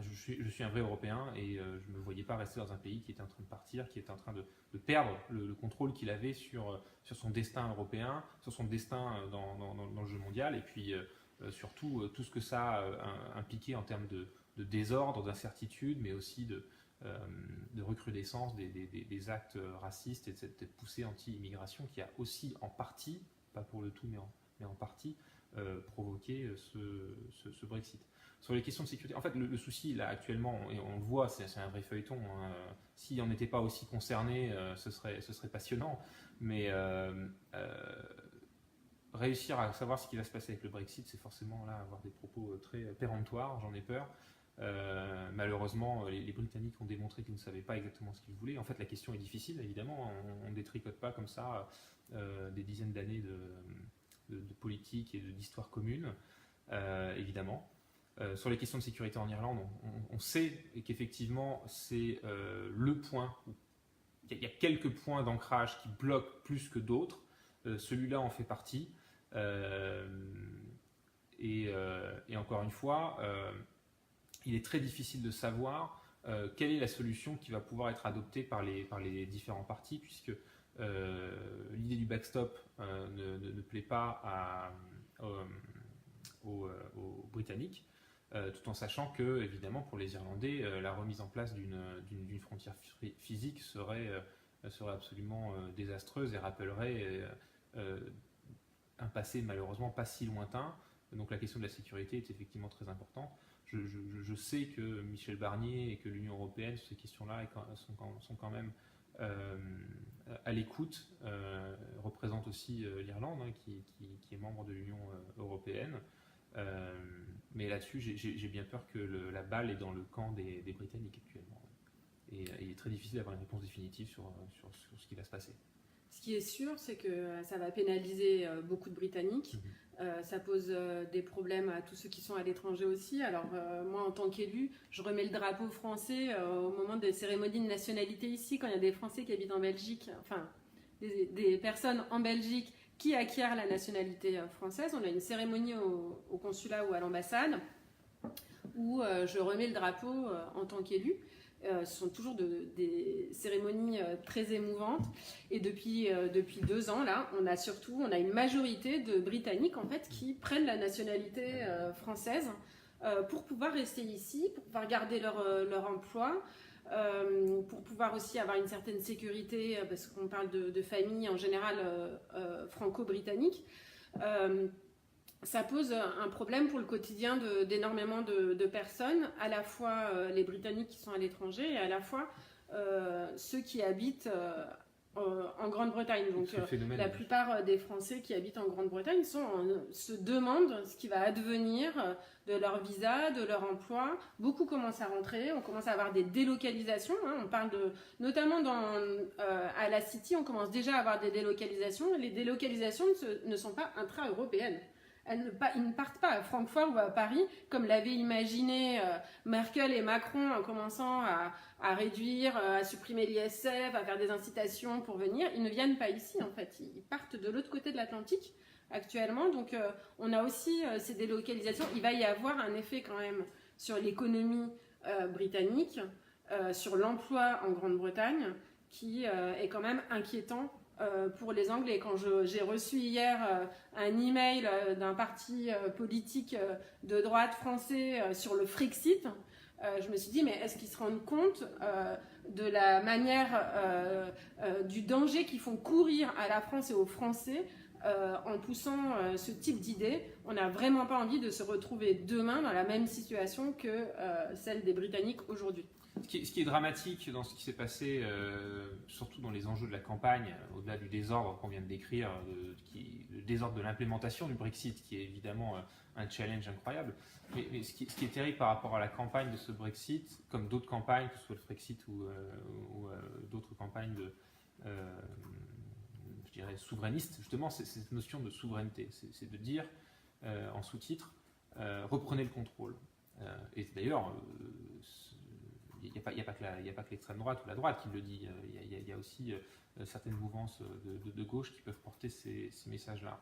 je suis un vrai Européen et je ne me voyais pas rester dans un pays qui était en train de partir, qui était en train de perdre le contrôle qu'il avait sur son destin européen, sur son destin dans le jeu mondial, et puis surtout tout ce que ça a impliqué en termes de désordre, d'incertitude, mais aussi de recrudescence des actes racistes et de cette poussée anti-immigration qui a aussi en partie, pas pour le tout, mais en partie, provoqué ce Brexit. Sur les questions de sécurité, en fait, le souci, là, actuellement, et on le voit, c'est un vrai feuilleton. Hein. Si on n'était pas aussi concerné, ce serait passionnant. Mais réussir à savoir ce qui va se passer avec le Brexit, c'est forcément là avoir des propos très péremptoires, j'en ai peur. Malheureusement, les Britanniques ont démontré qu'ils ne savaient pas exactement ce qu'ils voulaient. En fait, la question est difficile, évidemment. On ne détricote pas comme ça des dizaines d'années de politique et d'histoire commune, évidemment. Sur les questions de sécurité en Irlande, on sait qu'effectivement, c'est le point où il y a quelques points d'ancrage qui bloquent plus que d'autres. Celui-là en fait partie. Et encore une fois, il est très difficile de savoir quelle est la solution qui va pouvoir être adoptée par les différents partis, puisque l'idée du backstop ne plaît pas aux Britanniques, tout en sachant que, évidemment, pour les Irlandais, la remise en place d'une frontière physique serait absolument désastreuse et rappellerait un passé malheureusement pas si lointain. Donc la question de la sécurité est effectivement très importante. Je sais que Michel Barnier et que l'Union européenne sur ces questions-là sont quand même à l'écoute, représentent aussi l'Irlande, hein, qui est membre de l'Union européenne. Mais là-dessus, j'ai bien peur que la balle est dans le camp des Britanniques actuellement. Et il est très difficile d'avoir une réponse définitive sur ce qui va se passer. Ce qui est sûr, c'est que ça va pénaliser beaucoup de Britanniques. Ça pose des problèmes à tous ceux qui sont à l'étranger aussi. Alors moi, en tant qu'élu, je remets le drapeau français au moment des cérémonies de nationalité ici, quand il y a des Français qui habitent en Belgique, enfin des personnes en Belgique qui acquièrent la nationalité française. On a une cérémonie au consulat ou à l'ambassade où je remets le drapeau en tant qu'élu. Ce sont toujours des cérémonies très émouvantes. Et depuis 2 ans, là, on a une majorité de Britanniques en fait, qui prennent la nationalité française pour pouvoir rester ici, pour pouvoir garder leur emploi, pour pouvoir aussi avoir une certaine sécurité, parce qu'on parle de famille en général franco-britannique. Ça pose un problème pour le quotidien d'énormément de personnes, à la fois les Britanniques qui sont à l'étranger et à la fois ceux qui habitent en Grande-Bretagne. Donc Ce phénomène, la plupart des Français qui habitent en Grande-Bretagne se demandent ce qui va advenir de leur visa, de leur emploi. Beaucoup commencent à rentrer, on commence à avoir des délocalisations. On parle notamment à la City, on commence déjà à avoir des délocalisations. Les délocalisations ne sont pas intra-européennes. Ils ne partent pas à Francfort ou à Paris, comme l'avaient imaginé Merkel et Macron en commençant à réduire, à supprimer l'ISF, à faire des incitations pour venir. Ils ne viennent pas ici, en fait. Ils partent de l'autre côté de l'Atlantique actuellement. Donc, on a aussi ces délocalisations. Il va y avoir un effet quand même sur l'économie britannique, sur l'emploi en Grande-Bretagne, qui est quand même inquiétant pour les Anglais. Quand j'ai reçu hier un email d'un parti politique de droite français sur le Frexit, je me suis dit, mais est-ce qu'ils se rendent compte de la manière, du danger qu'ils font courir à la France et aux Français en poussant ce type d'idée? On n'a vraiment pas envie de se retrouver demain dans la même situation que celle des Britanniques aujourd'hui. Ce qui est dramatique dans ce qui s'est passé, surtout dans les enjeux de la campagne, au-delà du désordre qu'on vient de décrire, le désordre de l'implémentation du Brexit, qui est évidemment un challenge incroyable, mais ce qui est terrible par rapport à la campagne de ce Brexit, comme d'autres campagnes, que ce soit le Frexit ou d'autres campagnes je dirais souverainistes, justement, c'est cette notion de souveraineté. C'est de dire, en sous-titre, reprenez le contrôle. Et d'ailleurs, il n'y a pas que l'extrême droite ou la droite qui le dit. Il y a aussi certaines mouvances de gauche qui peuvent porter ces messages-là.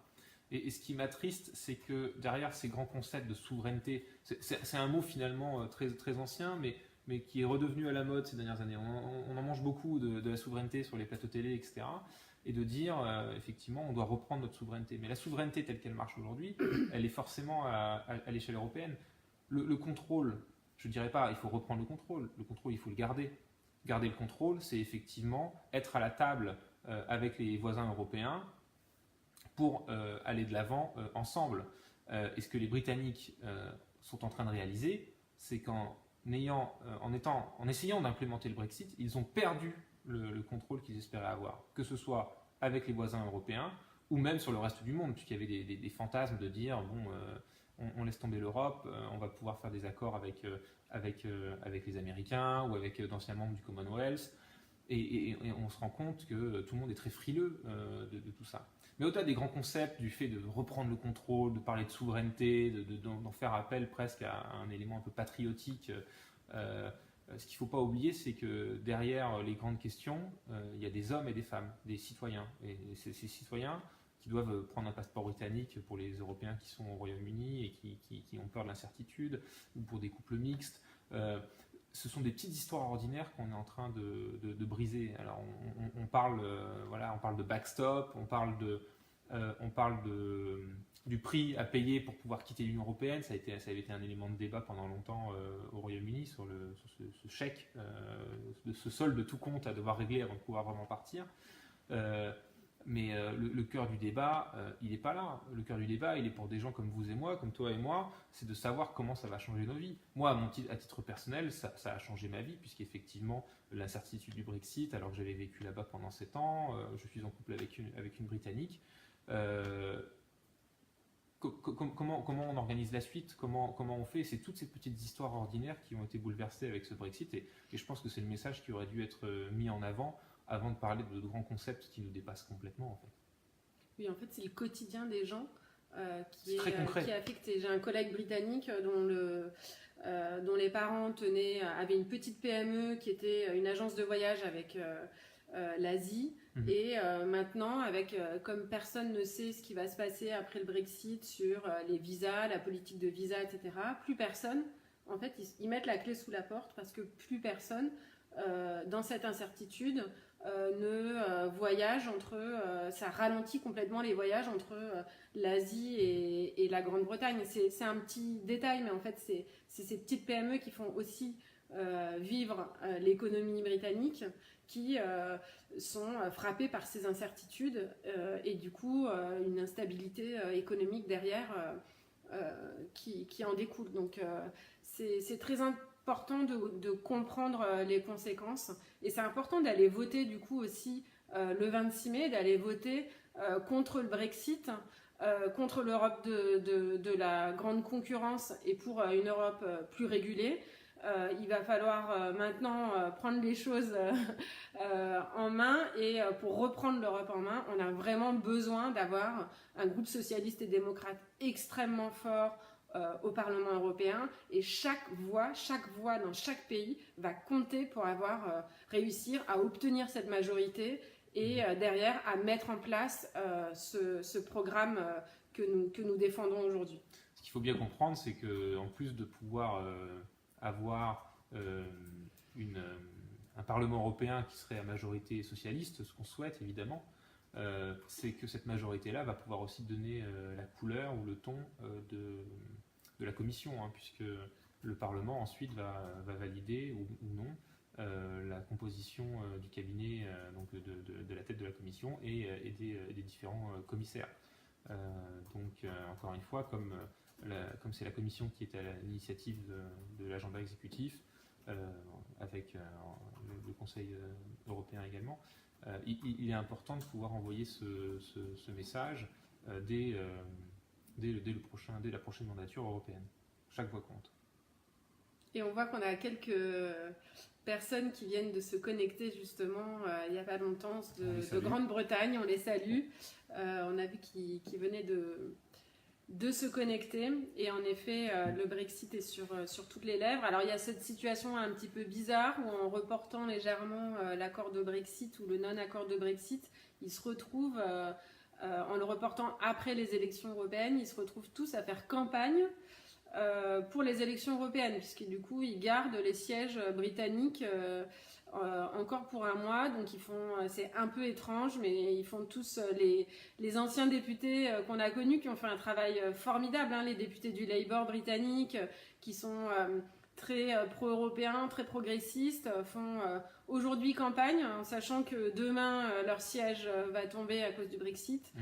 Et ce qui m'attriste, c'est que derrière ces grands concepts de souveraineté, c'est un mot finalement très, très ancien, mais qui est redevenu à la mode ces dernières années. On en mange beaucoup de la souveraineté sur les plateaux télé, etc. Et de dire, effectivement, on doit reprendre notre souveraineté. Mais la souveraineté telle qu'elle marche aujourd'hui, elle est forcément à l'échelle européenne. Le contrôle, je ne dirais pas, il faut reprendre le contrôle. Le contrôle, il faut le garder. Garder le contrôle, c'est effectivement être à la table avec les voisins européens pour aller de l'avant ensemble. Et ce que les Britanniques sont en train de réaliser, c'est qu'en essayant d'implémenter le Brexit, ils ont perdu le contrôle qu'ils espéraient avoir. Que ce soit avec les voisins européens ou même sur le reste du monde, puisqu'il y avait des fantasmes de dire, on laisse tomber l'Europe, on va pouvoir faire des accords avec les Américains ou avec d'anciens membres du Commonwealth. Et on se rend compte que tout le monde est très frileux de tout ça. Mais au-delà des grands concepts, du fait de reprendre le contrôle, de parler de souveraineté, d'en faire appel presque à un élément un peu patriotique, ce qu'il ne faut pas oublier, c'est que derrière les grandes questions, il y a des hommes et des femmes, des citoyens. Et c'est ces citoyens qui doivent prendre un passeport britannique pour les Européens qui sont au Royaume-Uni et qui ont peur de l'incertitude, ou pour des couples mixtes. Ce sont des petites histoires ordinaires qu'on est en train de briser. Alors on parle de backstop, on parle du prix à payer pour pouvoir quitter l'Union européenne. Ça avait été un élément de débat pendant longtemps au Royaume-Uni sur ce chèque, de ce solde de tout compte à devoir régler avant de pouvoir vraiment partir. Mais le cœur du débat, il n'est pas là. Le cœur du débat, il est pour des gens comme vous et moi, comme toi et moi, c'est de savoir comment ça va changer nos vies. Moi, à titre personnel, ça a changé ma vie, puisqu'effectivement, l'incertitude du Brexit, alors que j'avais vécu là-bas pendant 7 ans, je suis en couple avec une Britannique. Comment on organise la suite, comment on fait? C'est toutes ces petites histoires ordinaires qui ont été bouleversées avec ce Brexit, et je pense que c'est le message qui aurait dû être mis en avant de parler de grands concepts qui nous dépassent complètement, en fait. Oui, en fait, c'est le quotidien des gens qui est affecté. J'ai un collègue britannique dont les parents avaient une petite PME qui était une agence de voyage avec l'Asie. Et maintenant, comme personne ne sait ce qui va se passer après le Brexit sur les visas, la politique de visa, etc., plus personne, en fait, ils mettent la clé sous la porte parce que plus personne, dans cette incertitude, ne voyage ça ralentit complètement les voyages entre l'Asie et la Grande-Bretagne. C'est un petit détail, mais en fait, c'est ces petites PME qui font aussi vivre l'économie britannique, qui sont frappées par ces incertitudes et du coup une instabilité économique derrière qui en découle. Donc c'est très important de comprendre les conséquences. Et c'est important d'aller voter du coup aussi le 26 mai, d'aller voter contre le Brexit, contre l'Europe de la grande concurrence et pour une Europe plus régulée. Il va falloir maintenant prendre les choses en main et pour reprendre l'Europe en main, on a vraiment besoin d'avoir un groupe socialiste et démocrate extrêmement fort au Parlement européen et chaque voix dans chaque pays va compter pour réussir à obtenir cette majorité et derrière à mettre en place ce programme que nous défendons aujourd'hui. Ce qu'il faut bien comprendre, c'est qu'en plus de pouvoir avoir un Parlement européen qui serait à majorité socialiste, ce qu'on souhaite évidemment, c'est que cette majorité-là va pouvoir aussi donner la couleur ou le ton de la Commission, puisque le Parlement ensuite va valider ou non la composition du cabinet, donc de la tête de la Commission et des différents commissaires. Donc encore une fois, comme c'est la Commission qui est à l'initiative de l'agenda exécutif, avec le Conseil européen également, il est important de pouvoir envoyer ce message dès la prochaine mandature européenne. Chaque voix compte. Et on voit qu'on a quelques personnes qui viennent de se connecter justement il n'y a pas longtemps de Grande-Bretagne, on les salue. On a vu qu'ils venaient de se connecter et en effet le Brexit est sur toutes les lèvres. Alors il y a cette situation un petit peu bizarre où en reportant légèrement l'accord de Brexit ou le non-accord de Brexit, ils se retrouvent en le reportant après les élections européennes, ils se retrouvent tous à faire campagne pour les élections européennes, puisque du coup ils gardent les sièges britanniques encore pour un mois, donc c'est un peu étrange, mais ils font tous les anciens députés qu'on a connus, qui ont fait un travail formidable, les députés du Labour britannique, qui sont très pro-européens, très progressistes, font aujourd'hui campagne, en sachant que demain leur siège va tomber à cause du Brexit.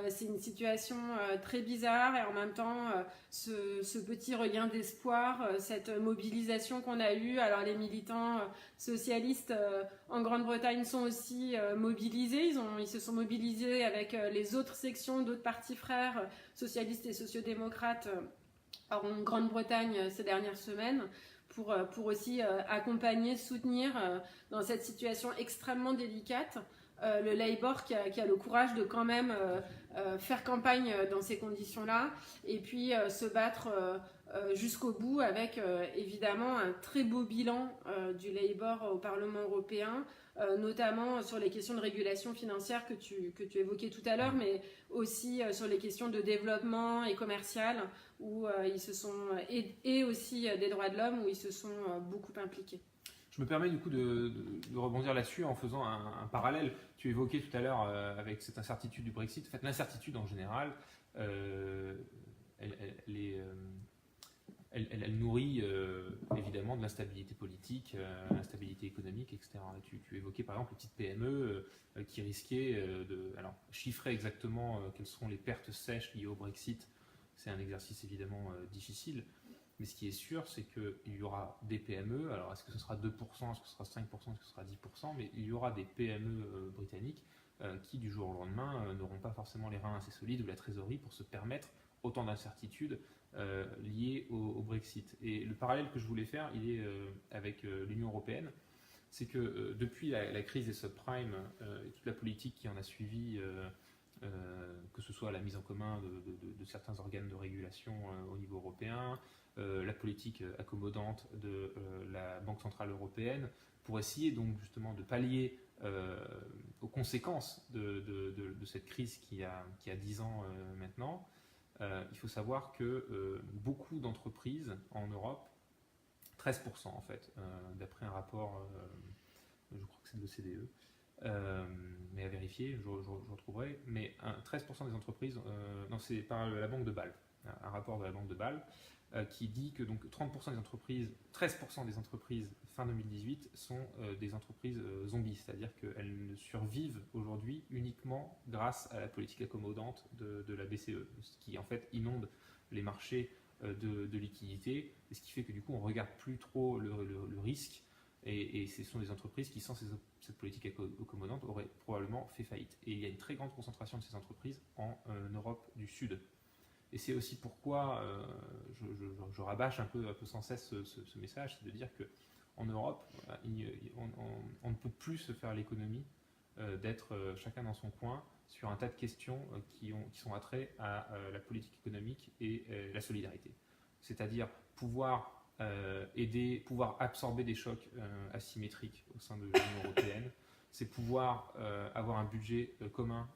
C'est une situation très bizarre et en même temps ce petit regain d'espoir, cette mobilisation qu'on a eue. Alors les militants socialistes en Grande-Bretagne sont aussi mobilisés, ils se sont mobilisés avec les autres sections d'autres partis frères socialistes et sociodémocrates en Grande-Bretagne ces dernières semaines pour aussi accompagner, soutenir dans cette situation extrêmement délicate le Labour qui a le courage de quand même faire campagne dans ces conditions-là et puis se battre jusqu'au bout avec évidemment un très beau bilan du Labour au Parlement européen, notamment sur les questions de régulation financière que tu évoquais tout à l'heure, mais aussi sur les questions de développement et commercial, où ils se sont, et aussi des droits de l'homme, où ils se sont beaucoup impliqués. Je me permets du coup de rebondir là-dessus en faisant un parallèle. Tu évoquais tout à l'heure avec cette incertitude du Brexit. En fait, l'incertitude en général, elle nourrit évidemment de l'instabilité politique, l'instabilité économique, etc. Tu évoquais par exemple les petites PME qui risquaient alors, chiffrer exactement quelles seront les pertes sèches liées au Brexit. C'est un exercice évidemment difficile. Mais ce qui est sûr, c'est qu'il y aura des PME, alors est-ce que ce sera 2%, est-ce que ce sera 5%, est-ce que ce sera 10%, mais il y aura des PME britanniques qui, du jour au lendemain, n'auront pas forcément les reins assez solides ou la trésorerie pour se permettre autant d'incertitudes liées au Brexit. Et le parallèle que je voulais faire, il est avec l'Union européenne, c'est que depuis la crise des subprimes et toute la politique qui en a suivi, que ce soit la mise en commun de certains organes de régulation au niveau européen, la politique accommodante de la Banque Centrale Européenne, pour essayer donc justement de pallier aux conséquences de cette crise qui a 10 ans maintenant. Il faut savoir que beaucoup d'entreprises en Europe, 13% en fait, d'après un rapport, je crois que c'est de l'OCDE, mais à vérifier, je retrouverai, mais 13% des entreprises, non c'est par la Banque de Bâle, un rapport de la Banque de Bâle, qui dit que donc 30% des entreprises, 13% des entreprises fin 2018 sont des entreprises zombies, c'est-à-dire qu'elles ne survivent aujourd'hui uniquement grâce à la politique accommodante de la BCE, ce qui en fait inonde les marchés de liquidité, et ce qui fait que du coup on ne regarde plus trop le risque, et ce sont des entreprises qui, sans cette politique accommodante, auraient probablement fait faillite. Et il y a une très grande concentration de ces entreprises en Europe du Sud. Et c'est aussi pourquoi je rabâche un peu sans cesse ce message, c'est de dire qu'en Europe, on ne peut plus se faire l'économie d'être chacun dans son coin sur un tas de questions qui sont attraits à la politique économique et la solidarité. C'est-à-dire pouvoir aider, pouvoir absorber des chocs asymétriques au sein de l'Union européenne, c'est pouvoir avoir un budget commun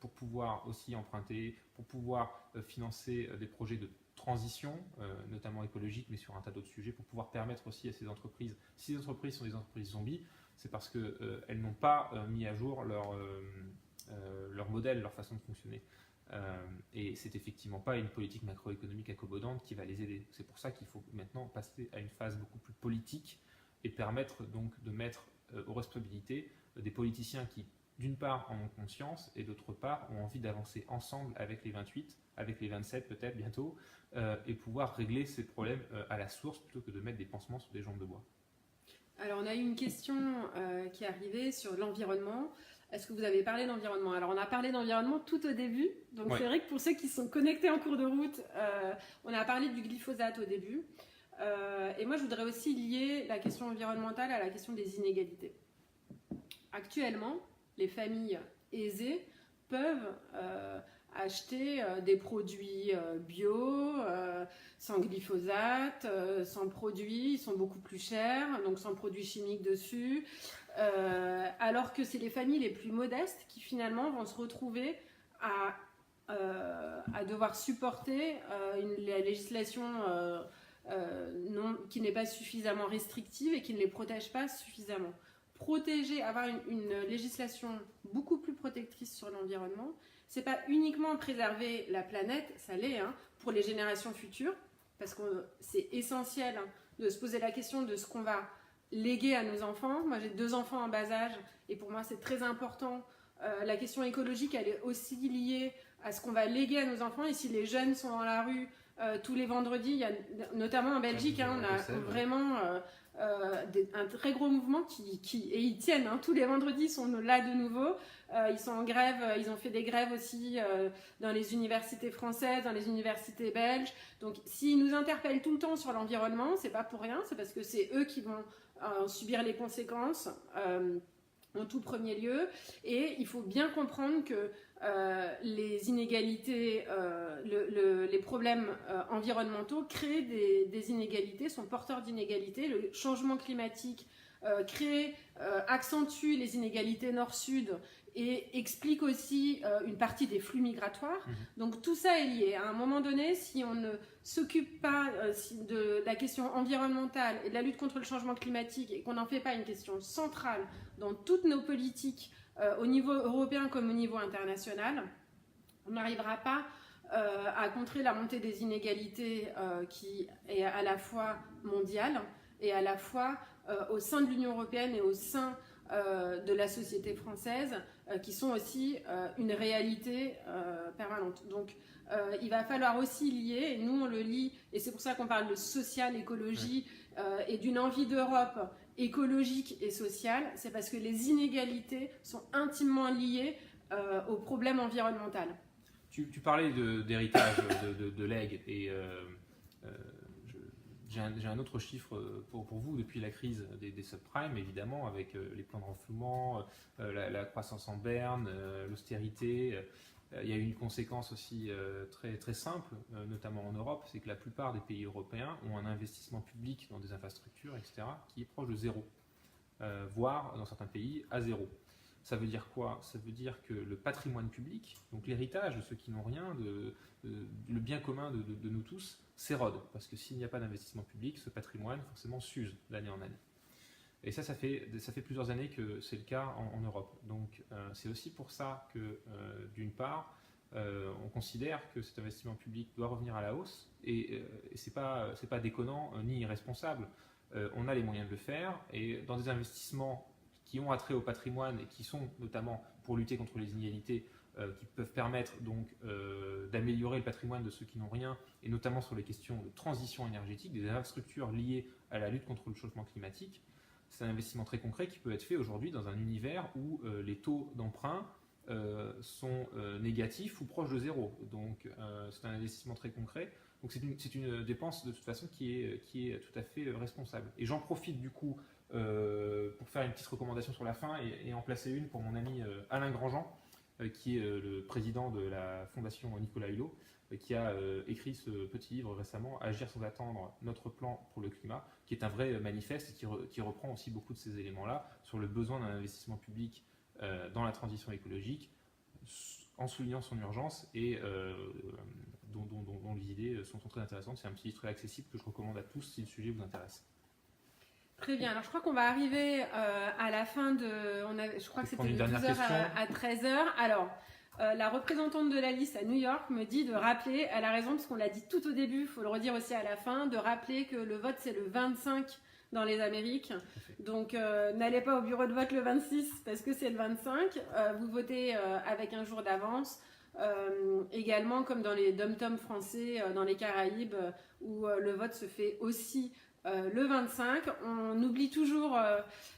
pour pouvoir aussi emprunter, pour pouvoir financer des projets de transition, notamment écologique, mais sur un tas d'autres sujets, pour pouvoir permettre aussi à ces entreprises, si ces entreprises sont des entreprises zombies, c'est parce qu'elles n'ont pas mis à jour leur modèle, leur façon de fonctionner. Et c'est effectivement pas une politique macroéconomique accommodante qui va les aider. C'est pour ça qu'il faut maintenant passer à une phase beaucoup plus politique et permettre donc de mettre aux responsabilités des politiciens qui, d'une part, en ont conscience et d'autre part, ont envie d'avancer ensemble avec les 28, avec les 27 peut-être bientôt, et pouvoir régler ces problèmes à la source plutôt que de mettre des pansements sur des jambes de bois. Alors, on a eu une question qui est arrivée sur l'environnement. Est-ce que vous avez parlé d'environnement? Alors, on a parlé d'environnement tout au début. Donc, ouais. C'est vrai que pour ceux qui sont connectés en cours de route, on a parlé du glyphosate au début. Et moi, je voudrais aussi lier la question environnementale à la question des inégalités. Actuellement, les familles aisées peuvent acheter des produits bio, sans glyphosate, sans produits, ils sont beaucoup plus chers, donc sans produits chimiques dessus, alors que c'est les familles les plus modestes qui finalement vont se retrouver à devoir supporter la législation qui n'est pas suffisamment restrictive et qui ne les protège pas suffisamment. Avoir une législation beaucoup plus protectrice sur l'environnement, c'est pas uniquement préserver la planète, ça l'est, pour les générations futures, parce que c'est essentiel de se poser la question de ce qu'on va léguer à nos enfants. Moi, j'ai 2 enfants en bas âge, et pour moi, c'est très important. La question écologique, elle est aussi liée à ce qu'on va léguer à nos enfants, et si les jeunes sont dans la rue tous les vendredis, il y a, notamment en Belgique, on a vraiment un très gros mouvement et ils tiennent, tous les vendredis, ils sont là de nouveau, ils sont en grève, ils ont fait des grèves aussi dans les universités françaises, dans les universités belges. Donc s'ils nous interpellent tout le temps sur l'environnement, c'est pas pour rien, c'est parce que c'est eux qui vont subir les conséquences en tout premier lieu, et il faut bien comprendre que les inégalités, les problèmes environnementaux créent des inégalités, sont porteurs d'inégalités. Le changement climatique accentue les inégalités nord-sud et explique aussi une partie des flux migratoires. Donc tout ça est lié. À un moment donné, si on ne s'occupe pas de la question environnementale et de la lutte contre le changement climatique et qu'on n'en fait pas une question centrale dans toutes nos politiques, au niveau européen comme au niveau international, on n'arrivera pas à contrer la montée des inégalités qui est à la fois mondiale et à la fois au sein de l'Union européenne et au sein de la société française, qui sont aussi une réalité permanente. Donc il va falloir aussi lier, et nous on le lie, et c'est pour ça qu'on parle de social, écologie, et d'une envie d'Europe écologique et sociale, c'est parce que les inégalités sont intimement liées au problème environnemental. Tu parlais d'héritage, de legs, et j'ai un autre chiffre pour vous. Depuis la crise des subprimes, évidemment, avec les plans de renflouement, la croissance en berne, l'austérité, il y a eu une conséquence aussi très, très simple, notamment en Europe, c'est que la plupart des pays européens ont un investissement public dans des infrastructures, etc., qui est proche de zéro, voire dans certains pays à zéro. Ça veut dire quoi? Ça veut dire que le patrimoine public, donc l'héritage de ceux qui n'ont rien, le bien commun de nous tous, s'érode. Parce que s'il n'y a pas d'investissement public, ce patrimoine forcément s'use d'année en année. Et ça fait plusieurs années que c'est le cas en Europe. Donc c'est aussi pour ça que, d'une part, on considère que cet investissement public doit revenir à la hausse. Et c'est pas déconnant ni irresponsable. On a les moyens de le faire. Et dans des investissements qui ont attrait au patrimoine et qui sont notamment pour lutter contre les inégalités qui peuvent permettre donc d'améliorer le patrimoine de ceux qui n'ont rien, et notamment sur les questions de transition énergétique, des infrastructures liées à la lutte contre le changement climatique. C'est un investissement très concret qui peut être fait aujourd'hui dans un univers où les taux d'emprunt sont négatifs ou proches de zéro. Donc c'est un investissement très concret. Donc c'est une dépense de toute façon qui est tout à fait responsable. Et j'en profite du coup pour faire une petite recommandation sur la fin et en placer une pour mon ami Alain Grandjean, qui est le président de la fondation Nicolas Hulot, qui a écrit ce petit livre récemment, Agir sans attendre, notre plan pour le climat, qui est un vrai manifeste et qui reprend aussi beaucoup de ces éléments-là sur le besoin d'un investissement public dans la transition écologique, en soulignant son urgence et dont les idées sont très intéressantes. C'est un petit livre très accessible que je recommande à tous si le sujet vous intéresse. Très bien, alors je crois qu'on va arriver à la fin de... je crois que c'était de 12h à 13h. Alors, la représentante de la liste à New York me dit de rappeler, elle a raison parce qu'on l'a dit tout au début, il faut le redire aussi à la fin, de rappeler que le vote c'est le 25 dans les Amériques. Donc n'allez pas au bureau de vote le 26 parce que c'est le 25. Vous votez avec un jour d'avance. Également comme dans les dom-toms français, dans les Caraïbes, où le vote se fait aussi le 25. On oublie toujours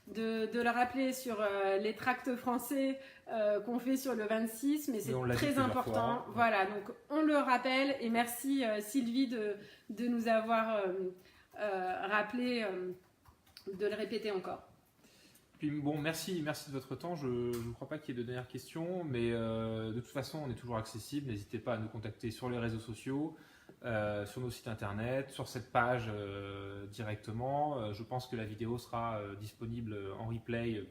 de le rappeler sur les tracts français qu'on fait sur le 26, mais c'est très important. Fois. Voilà, donc on le rappelle et merci Sylvie de nous avoir rappelé de le répéter encore. Puis bon, merci de votre temps. Je ne crois pas qu'il y ait de dernières questions, mais de toute façon, on est toujours accessible. N'hésitez pas à nous contacter sur les réseaux sociaux, sur nos sites internet, sur cette page directement. Je pense que la vidéo sera disponible en replay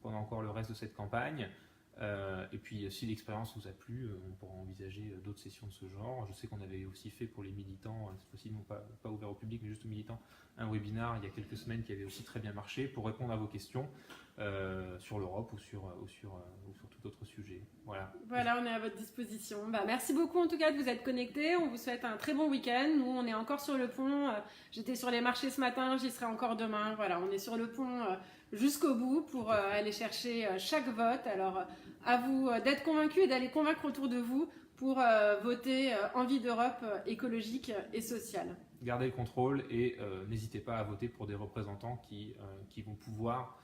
pendant encore le reste de cette campagne. Et puis, si l'expérience vous a plu, on pourra envisager d'autres sessions de ce genre. Je sais qu'on avait aussi fait pour les militants, cette fois-ci non pas ouvert au public, mais juste aux militants, un webinaire il y a quelques semaines qui avait aussi très bien marché pour répondre à vos questions sur l'Europe ou sur tout autre sujet. Voilà, on est à votre disposition. Merci beaucoup en tout cas de vous être connectés. On vous souhaite un très bon week-end. Nous, on est encore sur le pont. J'étais sur les marchés ce matin, j'y serai encore demain. Voilà, on est sur le pont jusqu'au bout pour aller chercher chaque vote. Alors, à vous d'être convaincus et d'aller convaincre autour de vous pour voter Envie d'Europe écologique et sociale. Gardez le contrôle et n'hésitez pas à voter pour des représentants qui vont pouvoir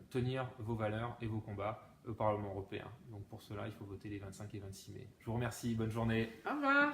tenir vos valeurs et vos combats au Parlement européen. Donc pour cela, il faut voter les 25 et 26 mai. Je vous remercie, bonne journée. Au revoir.